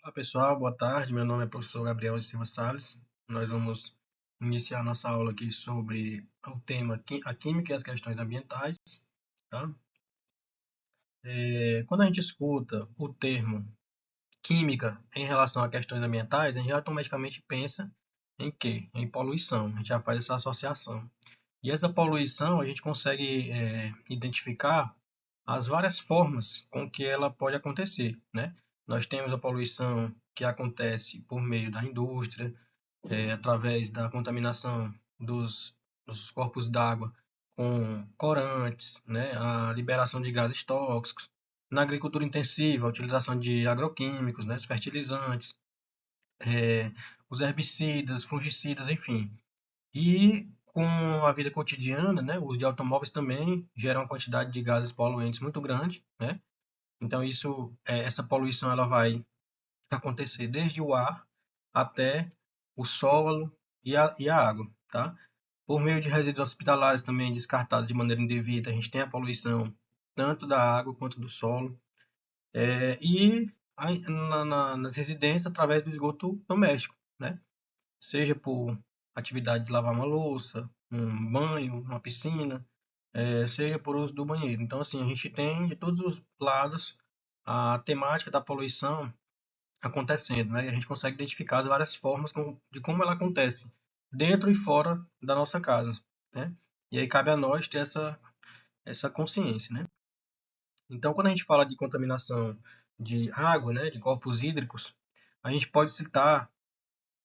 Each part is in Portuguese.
Olá pessoal, boa tarde. Meu nome é professor Gabriel de Silva Salles. Nós vamos iniciar nossa aula aqui sobre o tema a química e as questões ambientais, tá? Quando a gente escuta o termo química em relação a questões ambientais, a gente automaticamente pensa em quê? Em poluição. A gente já faz essa associação. E essa poluição a gente consegue identificar as várias formas com que ela pode acontecer, né? Nós temos a poluição que acontece por meio da indústria, através da contaminação dos corpos d'água com corantes, né, a liberação de gases tóxicos, na agricultura intensiva, a utilização de agroquímicos, né, os fertilizantes, os herbicidas, fungicidas, enfim. E com a vida cotidiana, né, o uso de automóveis também gera uma quantidade de gases poluentes muito grande, né? Então essa poluição ela vai acontecer desde o ar até o solo e a água, tá? Por meio de resíduos hospitalares também descartados de maneira indevida, a gente tem a poluição tanto da água quanto do solo, nas residências através do esgoto doméstico, né? Seja por atividade de lavar uma louça, um banho, uma piscina, seja por uso do banheiro. Então, assim, a gente tem de todos os lados a temática da poluição acontecendo, né? E a gente consegue identificar as várias formas de como ela acontece dentro e fora da nossa casa, né? E aí cabe a nós ter essa consciência, né? Então, quando a gente fala de contaminação de água, né, de corpos hídricos, a gente pode citar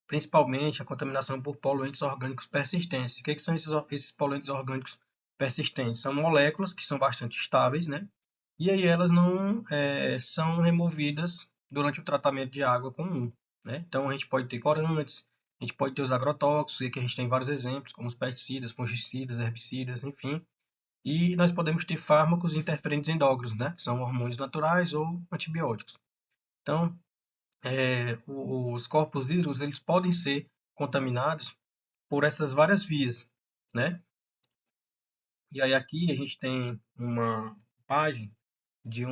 principalmente a contaminação por poluentes orgânicos persistentes. O que são esses poluentes orgânicos persistentes? São moléculas que são bastante estáveis, né? E aí elas não são removidas durante o tratamento de água comum, né? Então a gente pode ter corantes, a gente pode ter os agrotóxicos, e aqui a gente tem vários exemplos, como os pesticidas, fungicidas, herbicidas, enfim. E nós podemos ter fármacos interferentes endócrinos, né? Que são hormônios naturais ou antibióticos. Então, os corpos hídricos eles podem ser contaminados por essas várias vias, né? E aí aqui a gente tem uma página de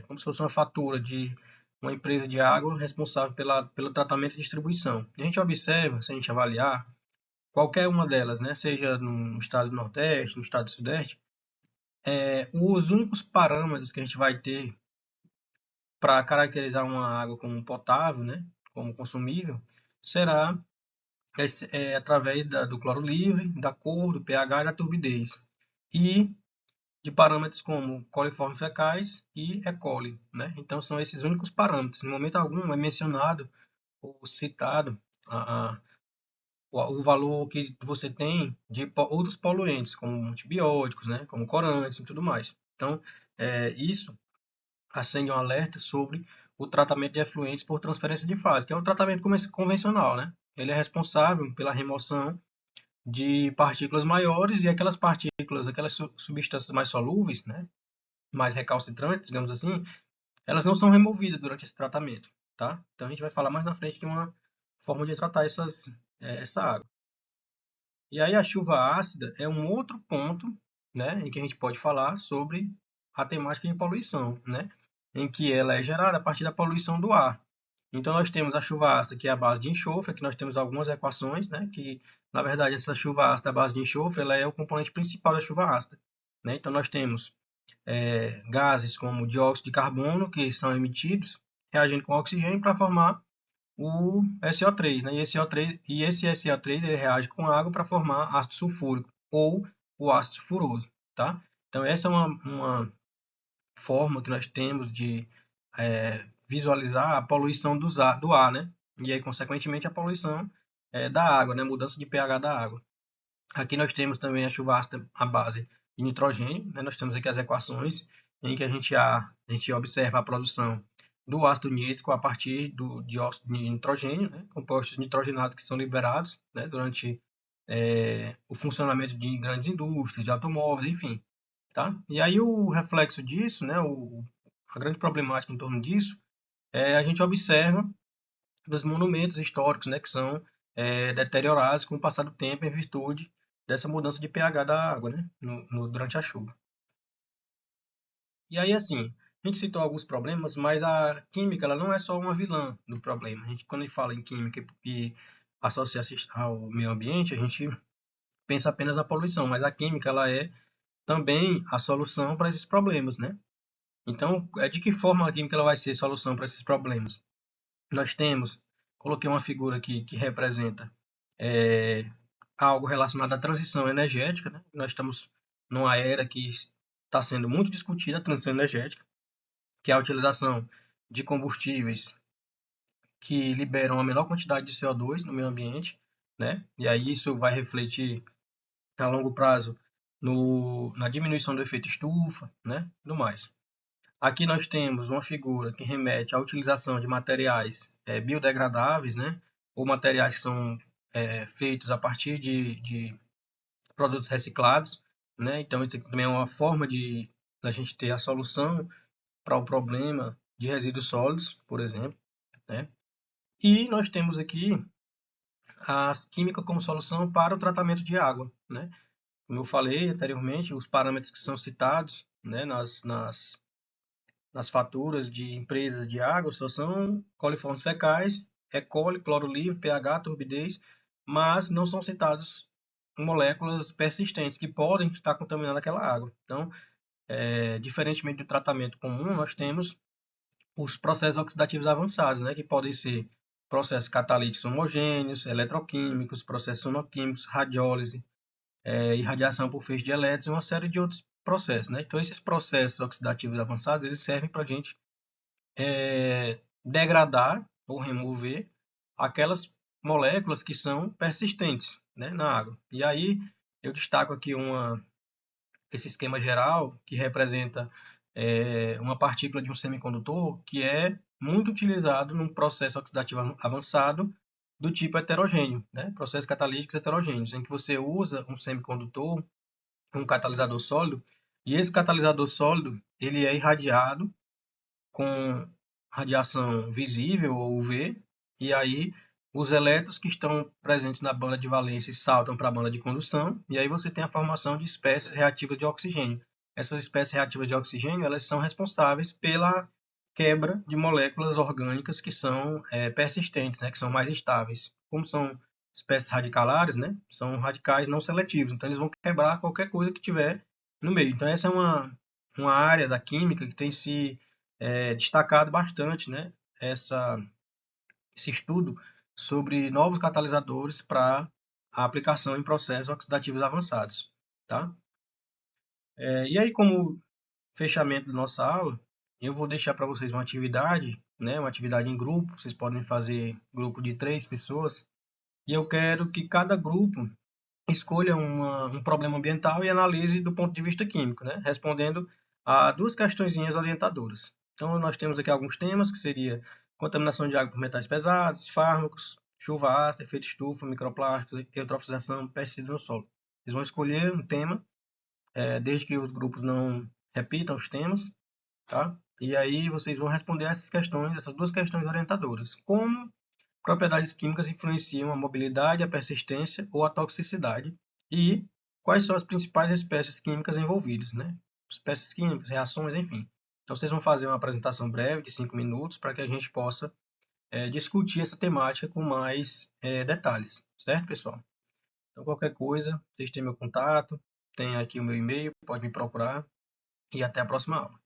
como se fosse uma fatura de uma empresa de água responsável pelo tratamento e distribuição. E a gente observa, se a gente avaliar, qualquer uma delas, né, seja no estado do Nordeste, no estado do Sudeste, os únicos parâmetros que a gente vai ter para caracterizar uma água como potável, né, como consumível, será através do cloro livre, da cor, do pH e da turbidez. E de parâmetros como coliformes fecais e E. coli, né? Então são esses únicos parâmetros. Em momento algum é mencionado ou citado a, a, o valor que você tem de outros poluentes, como antibióticos, né? Como corantes e tudo mais. Então, isso acende um alerta sobre o tratamento de efluentes por transferência de fase, que é o tratamento convencional, né? Ele é responsável pela remoção de partículas maiores e aquelas partículas, aquelas substâncias mais solúveis, né? Mais recalcitrantes, digamos assim, elas não são removidas durante esse tratamento, tá? Então a gente vai falar mais na frente de uma forma de tratar essa água. E aí a chuva ácida é um outro ponto, né, em que a gente pode falar sobre a temática de poluição, né, em que ela é gerada a partir da poluição do ar. Então nós temos a chuva ácida que é a base de enxofre, que nós temos algumas equações, né, que na verdade essa chuva ácida à base de enxofre, ela é o componente principal da chuva ácida, né? Então nós temos gases como dióxido de carbono, que são emitidos, reagindo com oxigênio para formar o SO3, né? E esse SO3 ele reage com água para formar ácido sulfúrico ou o ácido sulfuroso, tá? Então essa é uma forma que nós temos de visualizar a poluição do ar, né? E aí, consequentemente, a poluição da água, né? Mudança de pH da água. Aqui nós temos também a chuva ácida à base de nitrogênio, né? Nós temos aqui as equações em que a gente observa a produção do ácido nítrico a partir do dióxido de nitrogênio, né? Compostos nitrogenados que são liberados, né? Durante o funcionamento de grandes indústrias, de automóveis, enfim, tá? E aí o reflexo disso, né? A grande problemática em torno disso a gente observa dos monumentos históricos, né? Que são deteriorados com o passar do tempo em virtude dessa mudança de pH da água, né? Durante a chuva. E aí, assim, A gente citou alguns problemas, mas a química ela não é só uma vilã do problema. Quando a gente fala em química e associa ao meio ambiente, a gente pensa apenas na poluição, mas a química ela é também a solução para esses problemas, né? Então, de que forma a química ela vai ser solução para esses problemas? Nós temos, coloquei uma figura aqui que representa é, algo relacionado à transição energética, né? Nós estamos numa era que está sendo muito discutida, a transição energética, que é a utilização de combustíveis que liberam a menor quantidade de CO2 no meio ambiente, né? E aí isso vai refletir a longo prazo na diminuição do efeito estufa, né? Do mais. Aqui nós temos uma figura que remete à utilização de materiais biodegradáveis, né? Ou materiais que são feitos a partir de produtos reciclados, né? Então isso também é uma forma de a gente ter a solução para o problema de resíduos sólidos, por exemplo, né? E nós temos aqui a química como solução para o tratamento de água, né? Como eu falei anteriormente, os parâmetros que são citados, né, nas faturas de empresas de água só são coliformes fecais, E. coli, cloro livre, pH, turbidez, mas não são citados moléculas persistentes que podem estar contaminando aquela água. Então, diferentemente do tratamento comum, nós temos os processos oxidativos avançados, né, que podem ser processos catalíticos homogêneos, eletroquímicos, processos sonoquímicos, radiólise, irradiação por feixe de elétrons e uma série de outros processos, né? Então, esses processos oxidativos avançados, eles servem para a gente degradar ou remover aquelas moléculas que são persistentes, né, na água. E aí, eu destaco aqui esse esquema geral que representa uma partícula de um semicondutor que é muito utilizado num processo oxidativo avançado do tipo heterogêneo, né? Processos catalíticos heterogêneos, em que você usa um semicondutor, um catalisador sólido, e esse catalisador sólido ele é irradiado com radiação visível ou UV, e aí os elétrons que estão presentes na banda de valência saltam para a banda de condução, e aí você tem a formação de espécies reativas de oxigênio. Essas espécies reativas de oxigênio elas são responsáveis pela quebra de moléculas orgânicas que são persistentes, né, que são mais estáveis. Como são espécies radicalares, né, são radicais não seletivos, então eles vão quebrar qualquer coisa que tiver no meio. Então essa é uma área da química que tem se destacado bastante, né, esse estudo sobre novos catalisadores para a aplicação em processos oxidativos avançados, tá? E aí, como fechamento da nossa aula, eu vou deixar para vocês uma atividade, né, uma atividade em grupo, vocês podem fazer grupo de 3 pessoas, e eu quero que cada grupo escolha um problema ambiental e analise do ponto de vista químico, né, respondendo a 2 questõezinhas orientadoras. Então, nós temos aqui alguns temas, que seria contaminação de água por metais pesados, fármacos, chuva ácida, efeito estufa, microplásticos, eutrofização, pesticida no solo. Vocês vão escolher um tema, desde que os grupos não repitam os temas, tá? E aí vocês vão responder essas questões, essas 2 questões orientadoras. Como propriedades químicas influenciam a mobilidade, a persistência ou a toxicidade? E quais são as principais espécies químicas envolvidas, né? Espécies químicas, reações, enfim. Então, vocês vão fazer uma apresentação breve de 5 minutos para que a gente possa discutir essa temática com mais detalhes, certo, pessoal? Então, qualquer coisa, vocês têm meu contato, tem aqui o meu e-mail, pode me procurar e até a próxima aula.